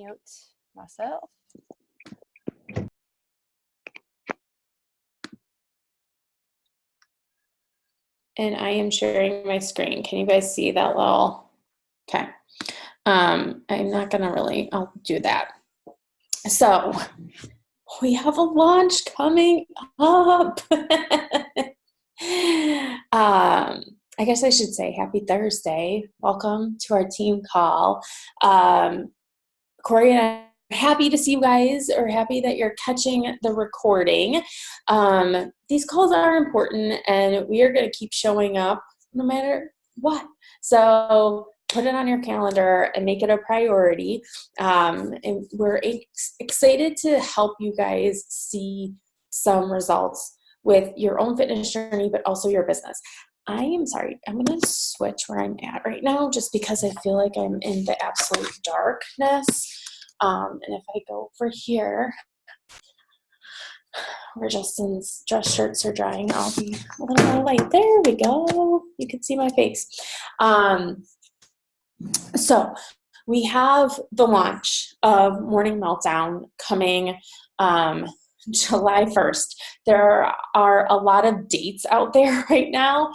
unmute myself. And I am sharing my screen. Can you guys see that little? Okay. I'm not gonna really, I'll do that. So we have a launch coming up. I guess I should say happy Thursday. Welcome to our team call. Corey and I are happy to see you guys, or happy that you're catching the recording. These calls are important, and we are going to keep showing up no matter what. So put it on your calendar and make it a priority. And we're excited to help you guys see some results with your own fitness journey, but also your business. I am sorry, I'm going to switch where I'm at right now just because I feel like I'm in the absolute darkness. And if I go over here, where Justin's dress shirts are drying, I'll be a little more light. There we go. You can see my face. So we have the launch of Morning Meltdown coming July 1st. There are a lot of dates out there right now.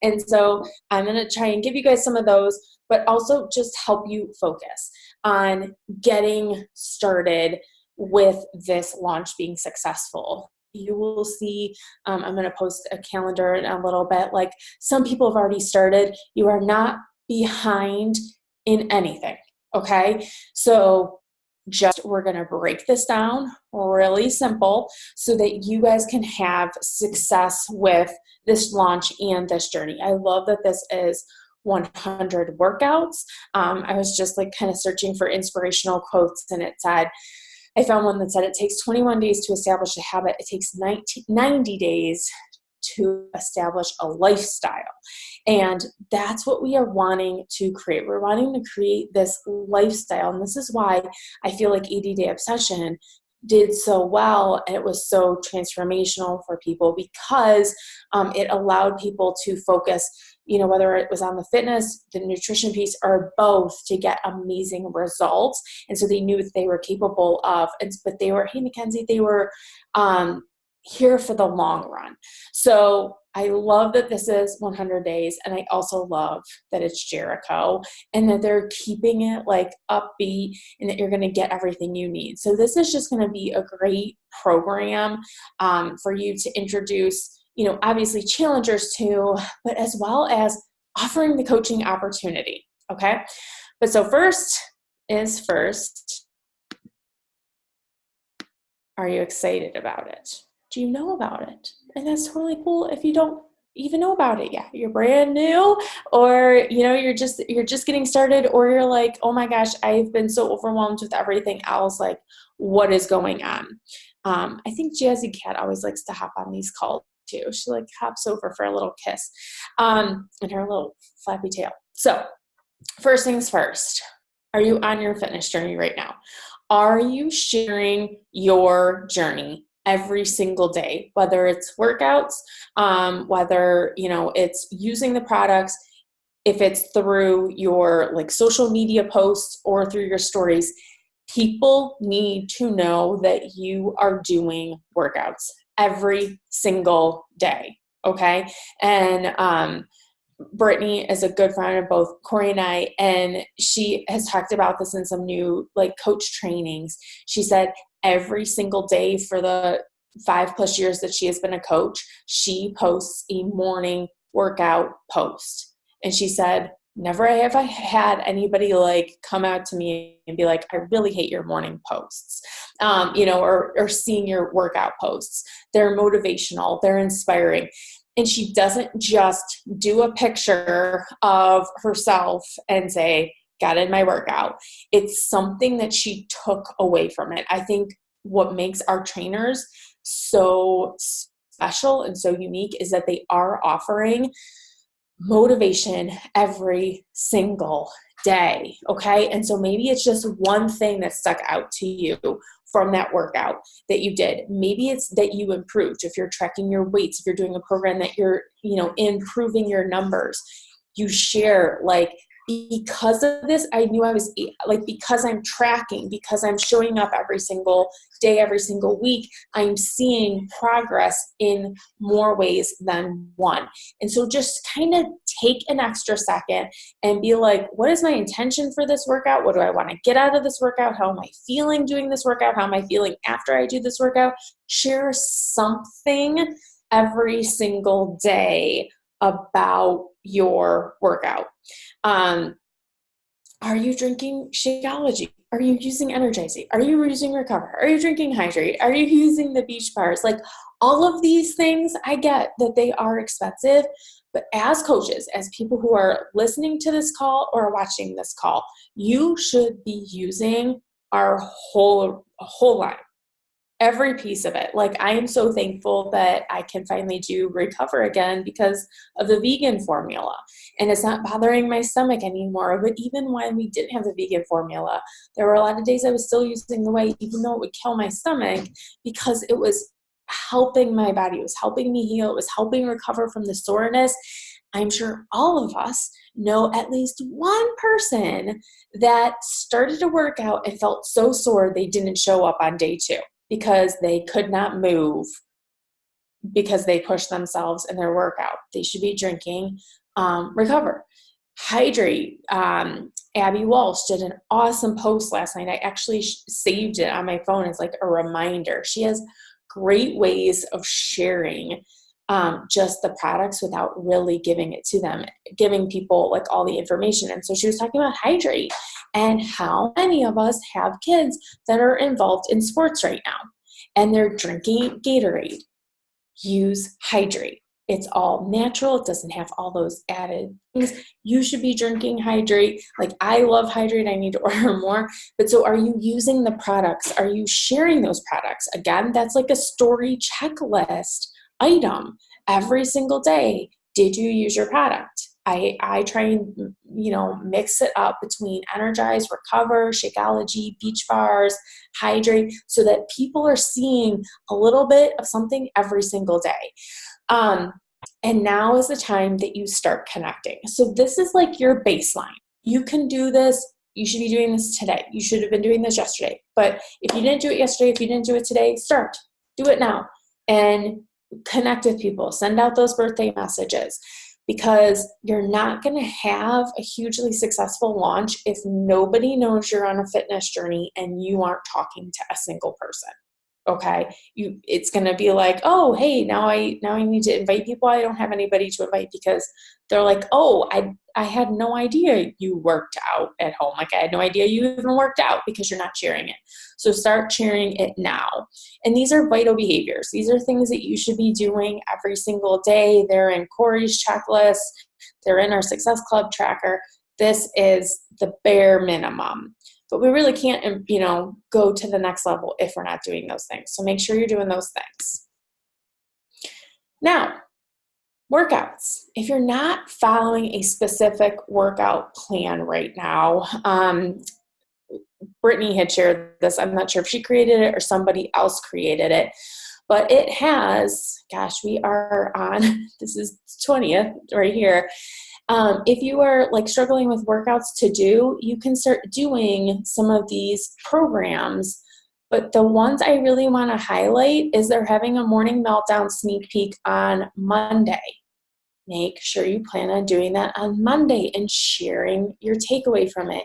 And so I'm going to try and give you guys some of those, but also just help you focus on getting started with this launch being successful. You will see, I'm going to post a calendar in a little bit. Like, some people have already started. You are not behind in anything. Okay. So we're going to break this down really simple so that you guys can have success with this launch and this journey. I love that this is 100 workouts. I was just like kind of searching for inspirational quotes, and it said, I found one that said, it takes 21 days to establish a habit. It takes 90 days to establish a lifestyle. And that's what we are wanting to create. We're wanting to create this lifestyle. And this is why I feel like 80-Day Obsession did so well, and it was so transformational for people, because it allowed people to focus, whether it was on the fitness, the nutrition piece, or both, to get amazing results. And so they knew that they were capable of, but they were, hey, Mackenzie, they were here for the long run. So I love that this is 100 days. And I also love that it's Jericho, and that they're keeping it like upbeat, and that you're going to get everything you need. So this is just going to be a great program for you to introduce, obviously challengers to, but as well as offering the coaching opportunity. Okay. But so first is first. Are you excited about it? Do you know about it? And that's totally cool if you don't even know about it yet. You're brand new, or you're just getting started, or you're like, oh my gosh, I've been so overwhelmed with everything else. Like, what is going on? I think Jazzy Cat always likes to hop on these calls too. She like hops over for a little kiss, and her little flappy tail. So first things first, are you on your fitness journey right now? Are you sharing your journey every single day, whether it's workouts, whether, it's using the products, if it's through your like social media posts or through your stories? People need to know that you are doing workouts every single day. Okay. And, Brittany is a good friend of both Corey and I, and she has talked about this in some new like coach trainings. She said every single day for the 5+ years that she has been a coach, she posts a morning workout post. And she said, never have I had anybody like come out to me and be like, I really hate your morning posts, or seeing your workout posts. They're motivational, they're inspiring. And she doesn't just do a picture of herself and say, got in my workout. It's something that she took away from it. I think what makes our trainers so special and so unique is that they are offering motivation every single day. Okay. And so maybe it's just one thing that stuck out to you from that workout that you did. Maybe it's that you improved. If you're tracking your weights, if you're doing a program that you're, improving your numbers, you share like, because of this, I knew I was like, because I'm tracking, because I'm showing up every single day, every single week, I'm seeing progress in more ways than one. And so just kind of take an extra second and be like, what is my intention for this workout? What do I want to get out of this workout? How am I feeling doing this workout? How am I feeling after I do this workout? Share something every single day about your workout. Are you drinking Shakeology? Are you using Energizing? Are you using Recover? Are you drinking Hydrate? Are you using the beach bars? Like, all of these things, I get that they are expensive, but as coaches, as people who are listening to this call or watching this call, you should be using our whole line. Every piece of it. Like, I am so thankful that I can finally do Recover again because of the vegan formula. And it's not bothering my stomach anymore. But even when we didn't have the vegan formula, there were a lot of days I was still using the whey, even though it would kill my stomach, because it was helping my body. It was helping me heal. It was helping recover from the soreness. I'm sure all of us know at least one person that started to work out and felt so sore they didn't show up on day 2. Because they could not move because they pushed themselves in their workout. They should be drinking Recover. Hydrate. Abby Walsh did an awesome post last night. I actually saved it on my phone as like a reminder. She has great ways of sharing just the products without really giving it to them, giving people like all the information. And so she was talking about Hydrate and how many of us have kids that are involved in sports right now and they're drinking Gatorade. Use Hydrate. It's all natural. It doesn't have all those added things. You should be drinking Hydrate. Like, I love Hydrate. I need to order more. But so, are you using the products? Are you sharing those products? Again, that's like a story checklist item every single day. Did you use your product? I try and, mix it up between Energize, Recover, Shakeology, Beach Bars, Hydrate, so that people are seeing a little bit of something every single day. And now is the time that you start connecting. So this is like your baseline. You can do this. You should be doing this today. You should have been doing this yesterday. But if you didn't do it yesterday, if you didn't do it today, start. Do it now. And connect with people. Send out those birthday messages. Because you're not going to have a hugely successful launch if nobody knows you're on a fitness journey and you aren't talking to a single person. Okay, it's going to be like, oh, hey, now I need to invite people. I don't have anybody to invite because they're like, oh, I had no idea you worked out at home. Like, I had no idea you even worked out because you're not sharing it. So start sharing it now. And these are vital behaviors. These are things that you should be doing every single day. They're in Corey's checklist. They're in our Success Club tracker. This is the bare minimum. But we really can't, go to the next level if we're not doing those things. So make sure you're doing those things. Now, workouts. If you're not following a specific workout plan right now, Brittany had shared this. I'm not sure if she created it or somebody else created it, but it has, we are on, this is 20th right here. If you are like struggling with workouts to do, you can start doing some of these programs. But the ones I really want to highlight is they're having a morning meltdown sneak peek on Monday. Make sure you plan on doing that on Monday and sharing your takeaway from it.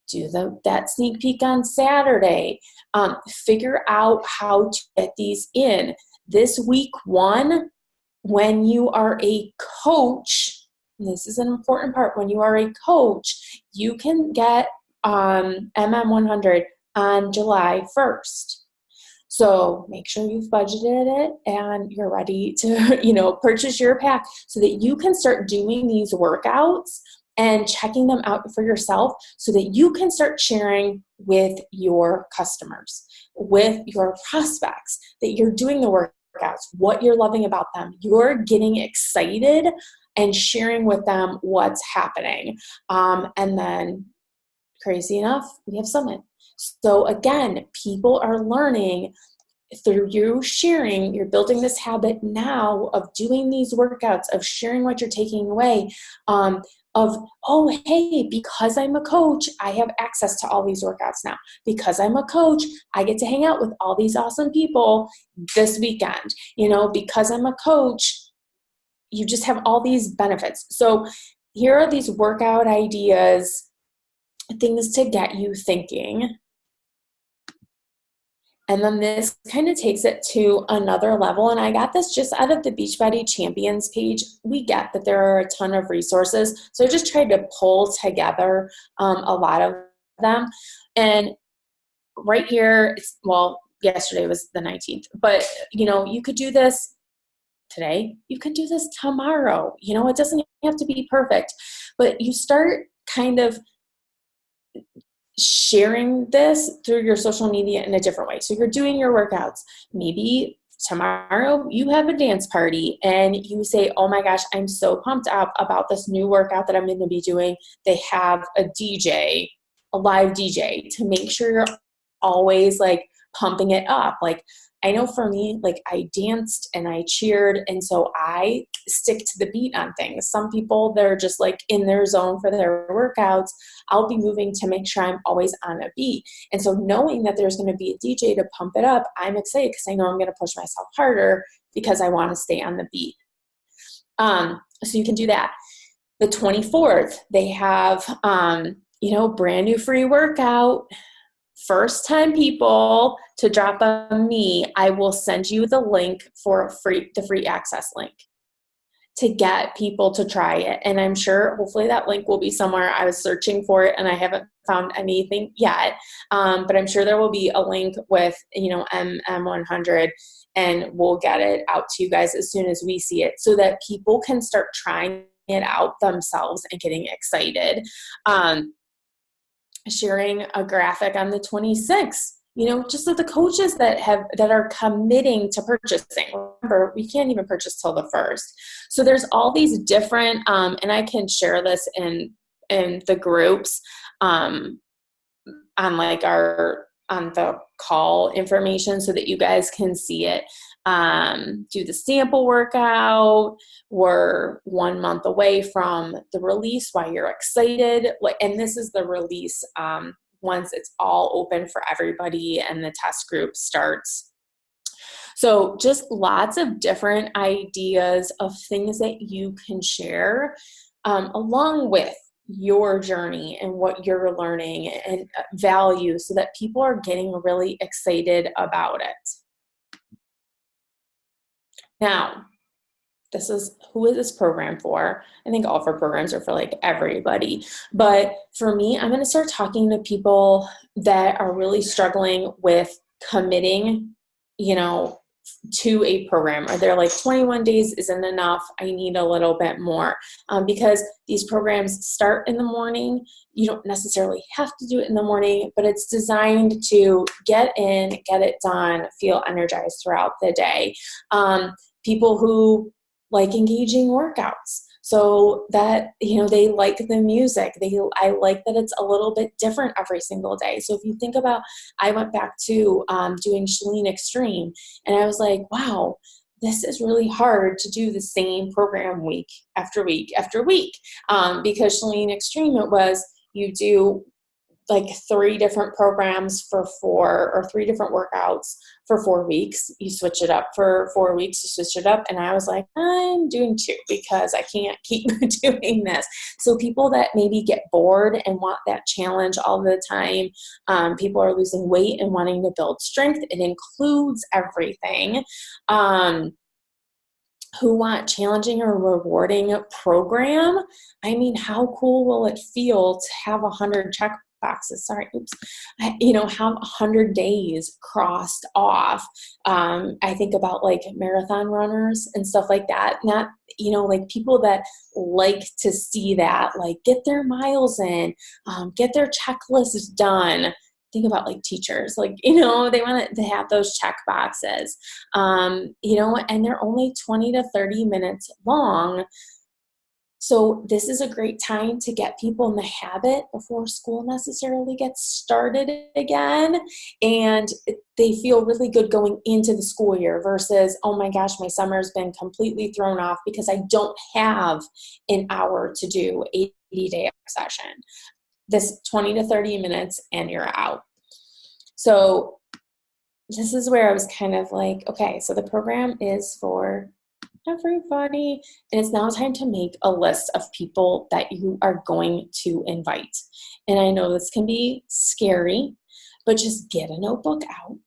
Do that sneak peek on Saturday. Figure out how to get these in. This week 1, when you are a coach, and this is an important part, when you are a coach, you can get MM100 on July 1st. So make sure you've budgeted it and you're ready to, purchase your pack so that you can start doing these workouts and checking them out for yourself so that you can start sharing with your customers, with your prospects, that you're doing the workouts, what you're loving about them. You're getting excited and sharing with them what's happening. And then, crazy enough, we have Summit. So again, people are learning through you sharing. You're building this habit now of doing these workouts, of sharing what you're taking away. of, oh, hey, because I'm a coach, I have access to all these workouts now. Because I'm a coach, I get to hang out with all these awesome people this weekend. Because I'm a coach, you just have all these benefits. So here are these workout ideas, things to get you thinking. And then this kind of takes it to another level. And I got this just out of the Beachbody Champions page. We get that there are a ton of resources. So I just tried to pull together a lot of them. And right here, yesterday was the 19th, but you could do this today. You could do this tomorrow. It doesn't have to be perfect, but you start kind of sharing this through your social media in a different way. So you're doing your workouts. Maybe tomorrow you have a dance party and you say, oh my gosh, I'm so pumped up about this new workout that I'm going to be doing. They have a DJ, a live DJ, to make sure you're always like pumping it up. Like, I know for me, like, I danced and I cheered, and so I stick to the beat on things. Some people, they're just like in their zone for their workouts. I'll be moving to make sure I'm always on a beat. And so knowing that there's going to be a DJ to pump it up, I'm excited because I know I'm going to push myself harder because I want to stay on the beat. So you can do that. The 24th, they have, brand new free workout. First time people to drop on me, I will send you the link for the free access link to get people to try it. And I'm sure hopefully that link will be somewhere. I was searching for it and I haven't found anything yet. But I'm sure there will be a link with, MM100, and we'll get it out to you guys as soon as we see it so that people can start trying it out themselves and getting excited. Sharing a graphic on the 26th, just so the coaches that are committing to purchasing. Remember, we can't even purchase till the 1st. So there's all these different, and I can share this in the groups, on the call information so that you guys can see it. Do the sample workout. We're 1 month away from the release while you're excited. And this is the release once it's all open for everybody and the test group starts. So just lots of different ideas of things that you can share along with your journey and what you're learning and value so that people are getting really excited about it. Now, who is this program for? I think all of our programs are for like everybody. But for me, I'm going to start talking to people that are really struggling with committing, to a program, or they're like 21 days isn't enough. I need a little bit more because these programs start in the morning. You don't necessarily have to do it in the morning, but it's designed to get in, get it done, feel energized throughout the day. People who like engaging workouts. So that, they like the music. I like that it's a little bit different every single day. So if you think about, I went back to doing Chalene Extreme, and I was like, wow, this is really hard to do the same program week after week after week. Because Chalene Extreme, it was, you do like 3 different programs for 4, or 3 different workouts for 4 weeks. You switch it up for 4 weeks, you switch it up. And I was like, I'm doing 2 because I can't keep doing this. So people that maybe get bored and want that challenge all the time, people are losing weight and wanting to build strength. It includes everything. Who want challenging or rewarding program. I mean, how cool will it feel to have 100 check boxes? Have 100 days crossed off. I think about like marathon runners and stuff like that. Not, like people that like to see that, like get their miles in, get their checklists done. Think about like teachers, like, they want to have those check boxes, and they're only 20 to 30 minutes long. So this is a great time to get people in the habit before school necessarily gets started again. And they feel really good going into the school year versus, oh my gosh, my summer's been completely thrown off because I don't have an hour to do a 80-day session. This 20 to 30 minutes and you're out. So this is where I was kind of like, okay, so the program is for everybody, and it's now time to make a list of people that you are going to invite. And I know this can be scary, but just get a notebook out.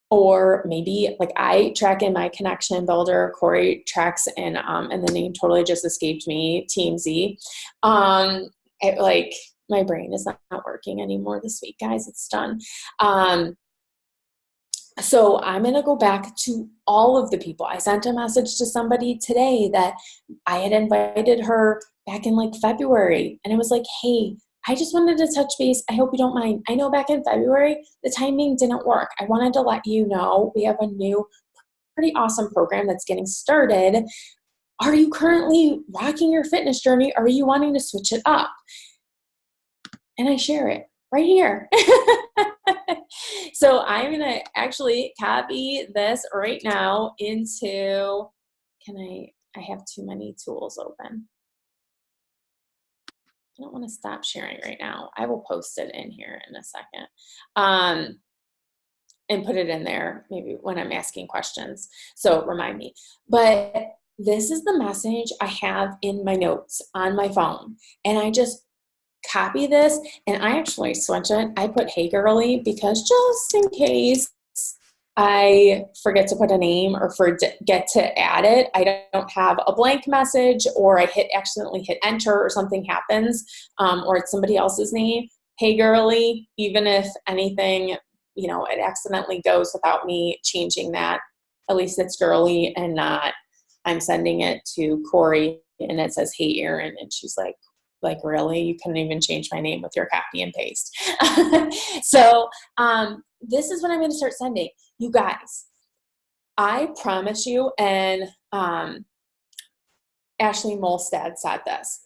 Or maybe like I track in my connection builder, Corey tracks in, and the name totally just escaped me, Team Z. Like my brain is not working anymore this week, guys. It's done. So I'm going to go back to all of the people. I sent a message to somebody today that I had invited her back in like February. And I was like, hey, I just wanted to touch base. I hope you don't mind. I know back in February, the timing didn't work. I wanted to let you know we have a new, pretty awesome program that's getting started. Are you currently rocking your fitness journey? Or are you wanting to switch it up? And I share it right here. So I'm going to actually copy this right now into, I have too many tools open. I don't want to stop sharing right now. I will post it in here in a second. And put it in there maybe when I'm asking questions. So remind me. But this is the message I have in my notes on my phone. And I just copy this, and I actually switch it. I put hey girly because just in case I forget to put a name or forget to add it, I don't have a blank message, or I accidentally hit enter or something happens, or it's somebody else's name. Hey girly, even if anything, it accidentally goes without me changing that, at least it's girly and not I'm sending it to Corey and it says hey Erin, and she's like really, you couldn't even change my name with your copy and paste. So this is what I'm going to start sending. You guys, I promise you, and Ashley Molstad said this,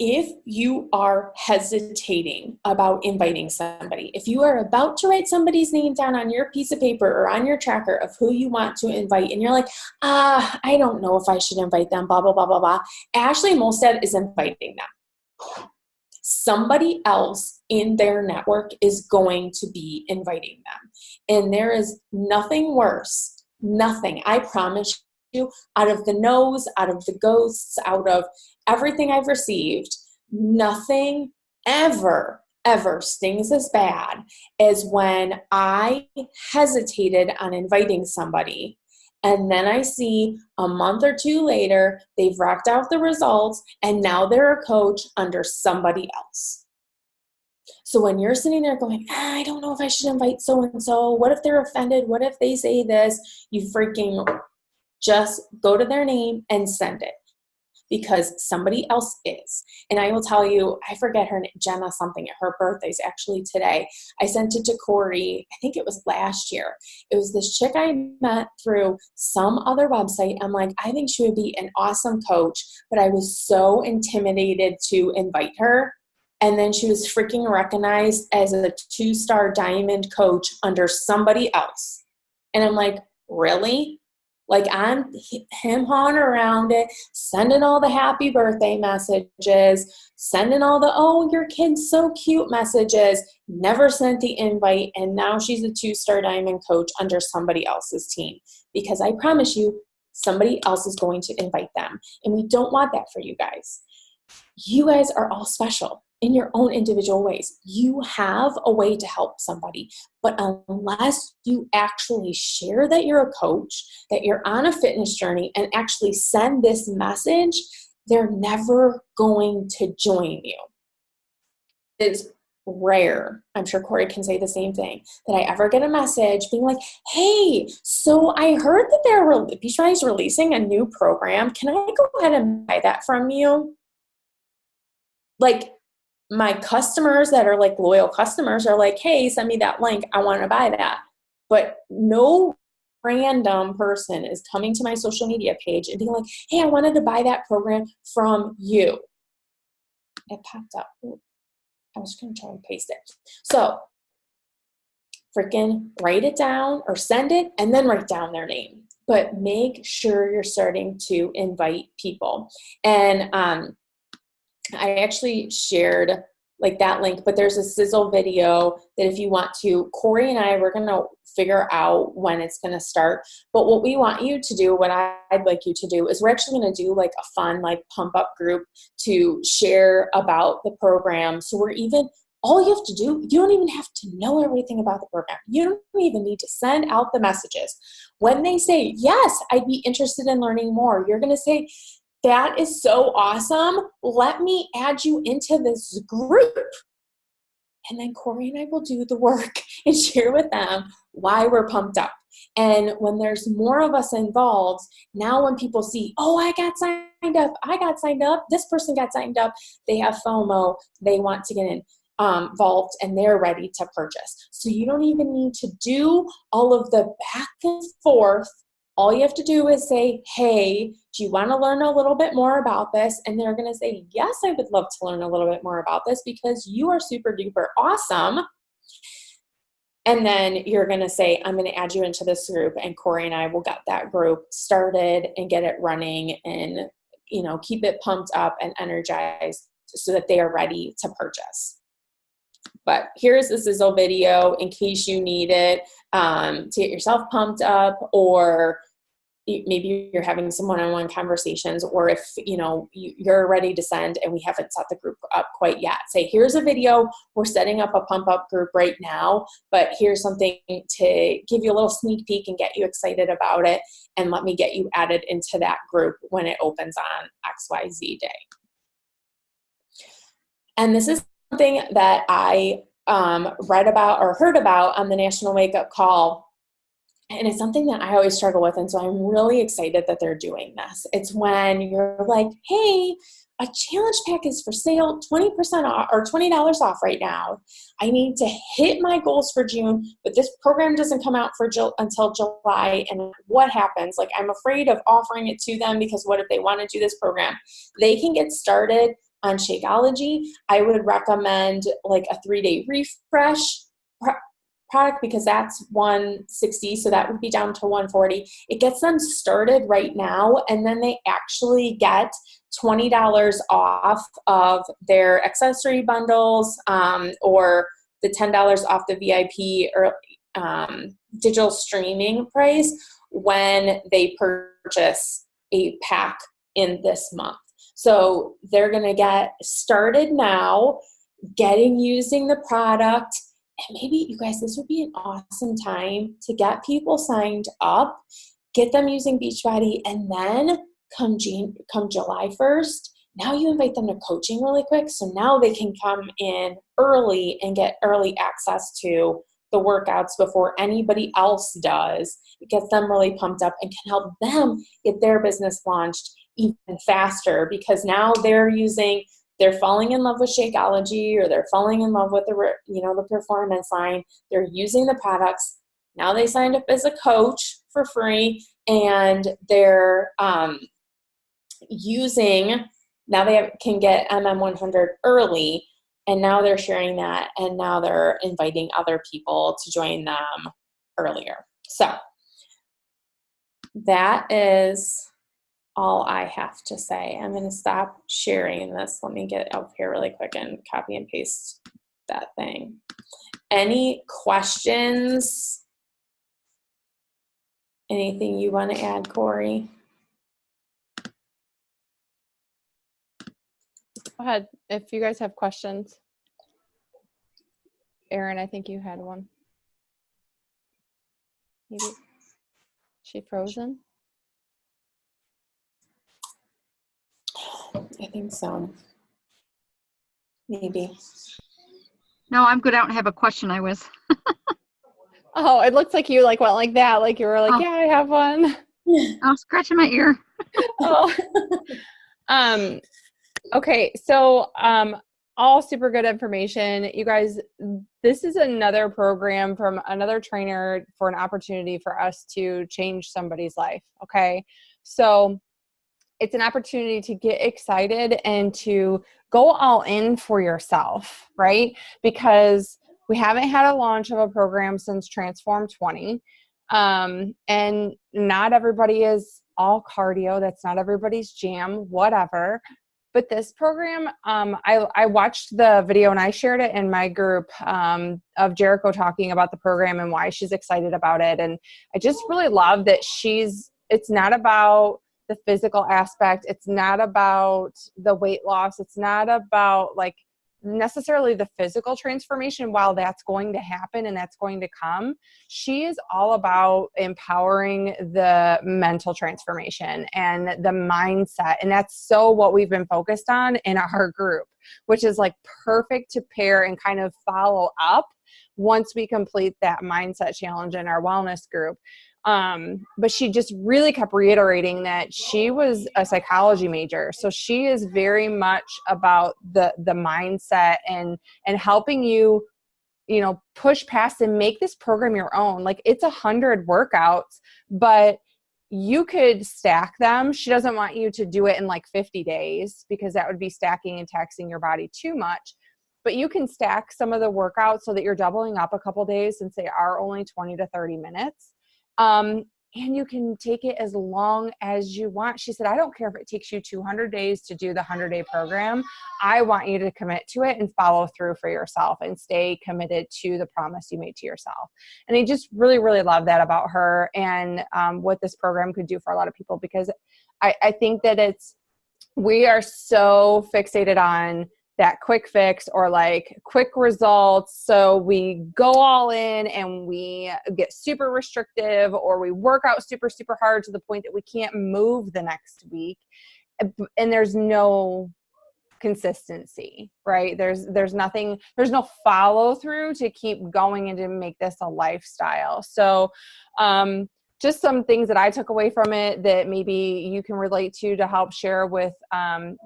if you are hesitating about inviting somebody, if you are about to write somebody's name down on your piece of paper or on your tracker of who you want to invite, and you're like, I don't know if I should invite them, blah, blah, blah, blah, blah, Ashley Molstad is inviting them. Somebody else in their network is going to be inviting them. And there is nothing worse, nothing, I promise you, out of the no's, out of the ghosts, out of everything I've received, nothing ever stings as bad as when I hesitated on inviting somebody, and then I see a month or two later, they've rocked out the results, and now they're a coach under somebody else. So when you're sitting there going, I don't know if I should invite so-and-so, what if they're offended? What if they say this? You freaking just go to their name and send it, because somebody else is. And I will tell you, I forget her name, Jenna something, her birthday's actually today. I sent it to Corey, I think it was last year. It was this chick I met through some other website. I'm like, I think she would be an awesome coach, but I was so intimidated to invite her. And then she was freaking recognized as a 2-star diamond coach under somebody else. And I'm like, really? Like I'm him-hawing around it, sending all the happy birthday messages, sending all the, oh, your kid's so cute messages, never sent the invite, and now she's a 2-star diamond coach under somebody else's team. Because I promise you, somebody else is going to invite them. And we don't want that for you guys. You guys are all special in your own individual ways. You have a way to help somebody, but unless you actually share that you're a coach, that you're on a fitness journey, and actually send this message, they're never going to join you. It's rare, I'm sure Corey can say the same thing, that I ever get a message being like, hey, so I heard that Beachbody's releasing a new program. Can I go ahead and buy that from you? Like, my customers that are like loyal customers are like, hey, send me that link. I want to buy that. But no random person is coming to my social media page and being like, hey, I wanted to buy that program from you. It popped up. Ooh, I was going to try and paste it. So freaking write it down or send it and then write down their name. But make sure you're starting to invite people. And I actually shared like that link, but there's a sizzle video that if you want to, Corey and I, we're going to figure out when it's going to start. But what we want you to do, what I'd like you to do is we're actually going to do like a fun, like pump up group to share about the program. So we're even, all you have to do, you don't even have to know everything about the program. You don't even need to send out the messages. When they say, yes, I'd be interested in learning more, you're going to say, that is so awesome. Let me add you into this group. And then Corey and I will do the work and share with them why we're pumped up. And when there's more of us involved, now when people see, oh, I got signed up, this person got signed up, they have FOMO, they want to get involved, and they're ready to purchase. So you don't even need to do all of the back and forth. All you have to do is say, hey, do you want to learn a little bit more about this? And they're going to say, yes, I would love to learn a little bit more about this because you are super duper awesome. And then you're going to say, I'm going to add you into this group, and Corey and I will get that group started and get it running and, you know, keep it pumped up and energized so that they are ready to purchase. But here's the sizzle video in case you need it to get yourself pumped up, or maybe you're having some one-on-one conversations, or if you know you're ready to send and we haven't set the group up quite yet, say, here's a video, we're setting up a pump up group right now, but here's something to give you a little sneak peek and get you excited about it, and let me get you added into that group when it opens on XYZ day. And this is something that I read about or heard about on the National Wake Up Call. And it's something that I always struggle with. And so I'm really excited that they're doing this. It's when you're like, hey, a challenge pack is for sale, 20% off or $20 off right now. I need to hit my goals for June, but this program doesn't come out until July. And what happens? Like, I'm afraid of offering it to them because what if they want to do this program? They can get started on Shakeology. I would recommend like a 3-day refresh product because that's $160, so that would be down to $140. It gets them started right now, and then they actually get $20 off of their accessory bundles, or the $10 off the VIP or digital streaming price when they purchase a pack in this month. So they're going to get started now, using the product. And maybe, you guys, this would be an awesome time to get people signed up, get them using Beachbody, and then come July 1st, now you invite them to coaching really quick. So now they can come in early and get early access to the workouts before anybody else does. It gets them really pumped up and can help them get their business launched even faster, because now they're falling in love with Shakeology, or they're falling in love with the performance line. They're using the products. Now they signed up as a coach for free, and they're can get MM100 early, and now they're sharing that, and now they're inviting other people to join them earlier. So that is all I have to say. I'm going to stop sharing this. Let me get up here really quick and copy and paste that thing. Any questions? Anything you want to add, Corey? Go ahead if you guys have questions. Erin, I think you had one. Maybe. She frozen? I think so. Maybe. No, I'm good. I don't have a question. I was. Oh, it looks like you went like that. Like you were like, yeah, I have one. I was scratching my ear. Oh. Okay. So, all super good information. You guys, this is another program from another trainer for an opportunity for us to change somebody's life. Okay. So it's an opportunity to get excited and to go all in for yourself, right? Because we haven't had a launch of a program since Transform 20. And not everybody is all cardio. That's not everybody's jam, whatever. But this program, I watched the video and I shared it in my group of Jericho talking about the program and why she's excited about it. And I just really love that it's not about the physical aspect. It's not about the weight loss. It's not about like necessarily the physical transformation. While that's going to happen and that's going to come, she is all about empowering the mental transformation and the mindset. And that's so what we've been focused on in our group, which is like perfect to pair and kind of follow up once we complete that mindset challenge in our wellness group. But she just really kept reiterating that she was a psychology major. So she is very much about the mindset and helping you, push past and make this program your own. Like it's 100 workouts, but you could stack them. She doesn't want you to do it in like 50 days because that would be stacking and taxing your body too much. But you can stack some of the workouts so that you're doubling up a couple days since they are only 20 to 30 minutes. And you can take it as long as you want. She said, I don't care if it takes you 200 days to do the 100-day program. I want you to commit to it and follow through for yourself and stay committed to the promise you made to yourself. And I just really, really love that about her and what this program could do for a lot of people, because I think that we are so fixated on that quick fix or like quick results. So we go all in and we get super restrictive, or we work out super, super hard to the point that we can't move the next week. And there's no consistency, right? There's no follow through to keep going and to make this a lifestyle. So, just some things that I took away from it that maybe you can relate to help share with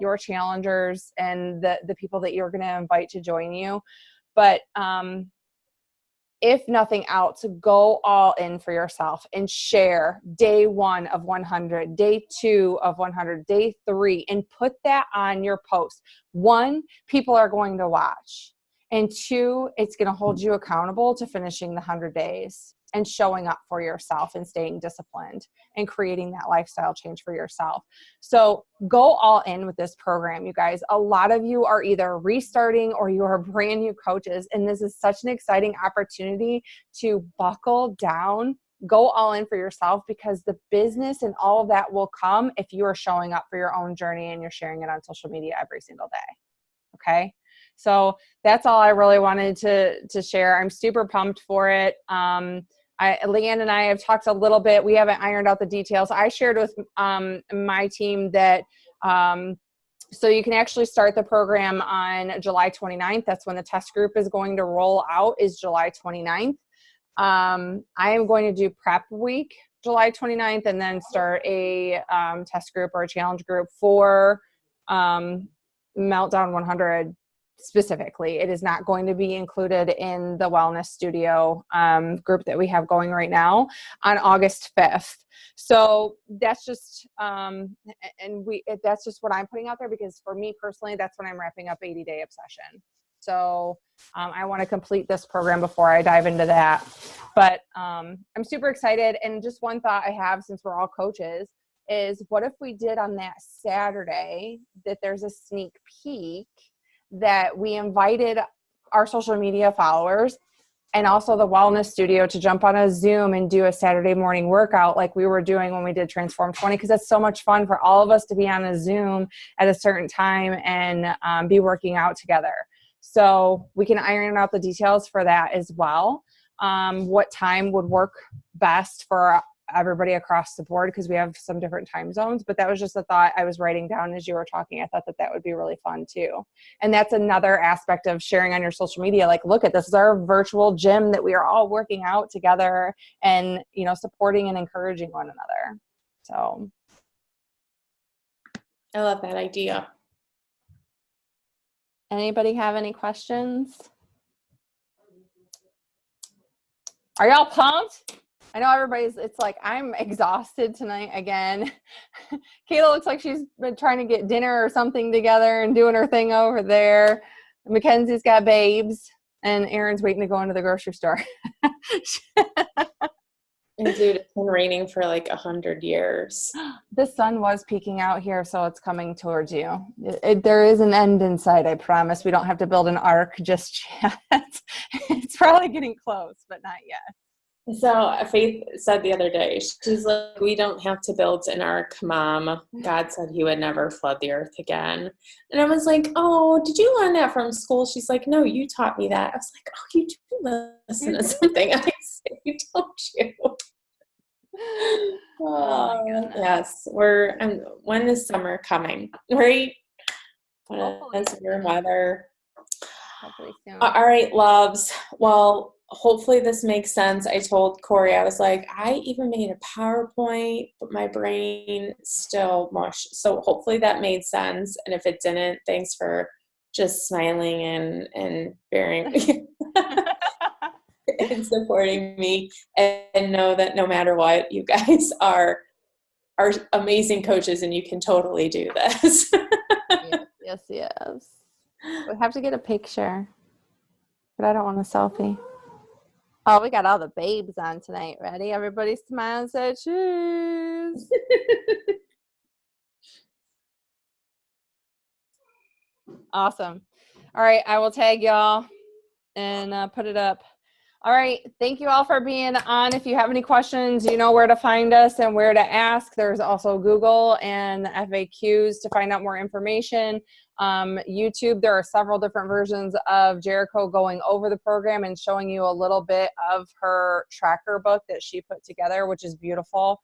your challengers and the people that you're going to invite to join you. But if nothing else, go all in for yourself and share day 1 of 100, day 2 of 100, day 3, and put that on your post. 1, people are going to watch. And 2, it's going to hold you accountable to finishing the 100 days and showing up for yourself and staying disciplined and creating that lifestyle change for yourself. So go all in with this program, you guys. A lot of you are either restarting or you are brand new coaches. And this is such an exciting opportunity to buckle down, go all in for yourself, because the business and all of that will come if you are showing up for your own journey and you're sharing it on social media every single day. Okay. So that's all I really wanted to share. I'm super pumped for it. Leanne and I have talked a little bit. We haven't ironed out the details. I shared with my team that so you can actually start the program on July 29th. That's when the test group is going to roll out, is July 29th. I am going to do prep week July 29th and then start a test group or a challenge group for Meltdown 100 specifically. It is not going to be included in the Wellness Studio group that we have going right now on August 5th. So that's just, that's just what I'm putting out there, because for me personally, that's when I'm wrapping up 80-day obsession. So I want to complete this program before I dive into that. But I'm super excited. And just one thought I have, since we're all coaches, is what if we did on that Saturday that there's a sneak peek that we invited our social media followers and also the Wellness Studio to jump on a Zoom and do a Saturday morning workout like we were doing when we did Transform 20, because that's so much fun for all of us to be on a Zoom at a certain time and be working out together. So we can iron out the details for that as well. What time would work best for everybody across the board, because we have some different time zones. But that was just a thought I was writing down as you were talking. I thought that would be really fun too. And that's another aspect of sharing on your social media. Like, look at this is our virtual gym that we are all working out together and, supporting and encouraging one another. So I love that idea. Anybody have any questions? Are y'all pumped? I know it's like, I'm exhausted tonight again. Kayla looks like she's been trying to get dinner or something together and doing her thing over there. Mackenzie's got babes, and Erin's waiting to go into the grocery store. I And dude, it's been raining for like 100 years. The sun was peeking out here, so it's coming towards you. There is an end in sight, I promise. We don't have to build an ark just yet. It's probably getting close, but not yet. So Faith said the other day, she's like, we don't have to build an ark, Mom. God said he would never flood the earth again. And I was like, oh, did you learn that from school? She's like, no, you taught me that. I was like, oh, you do listen to something I say, don't you? Oh, yes. When is summer coming? Right? When is your weather? Hopefully soon. All right, loves. Well, hopefully this makes sense. I told Corey, I was like, I even made a PowerPoint, but my brain still mush. So hopefully that made sense. And if it didn't, thanks for just smiling and bearing and supporting me, and know that no matter what, you guys are amazing coaches and you can totally do this. Yes. We have to get a picture, but I don't want a selfie. Oh, we got all the babes on tonight. Ready? Everybody smile and say cheese. Awesome. All right, I will tag y'all and put it up. All right, thank you all for being on. If you have any questions, you know where to find us and where to ask. There's also Google and the FAQs to find out more information. YouTube, there are several different versions of Jericho going over the program and showing you a little bit of her tracker book that she put together, which is beautiful.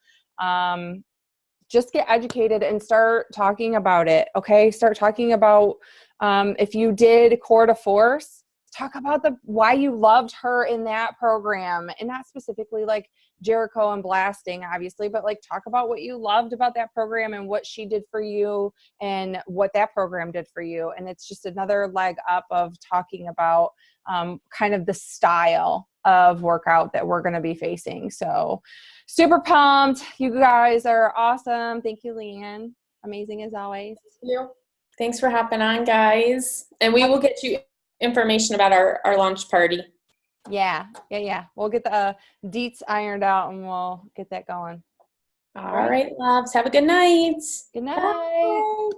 Just get educated and start talking about it, okay? Start talking about if you did Core to Force, talk about why you loved her in that program, and not specifically like Jericho and blasting, obviously, but like talk about what you loved about that program and what she did for you and what that program did for you. And it's just another leg up of talking about kind of the style of workout that we're going to be facing. So super pumped. You guys are awesome. Thank you, Leanne. Amazing as always. Thank you. Thanks for hopping on, guys. And we will get you information about our launch party. Yeah. We'll get the deets ironed out and we'll get that going. All right, loves. Have a good night. Good night. Bye.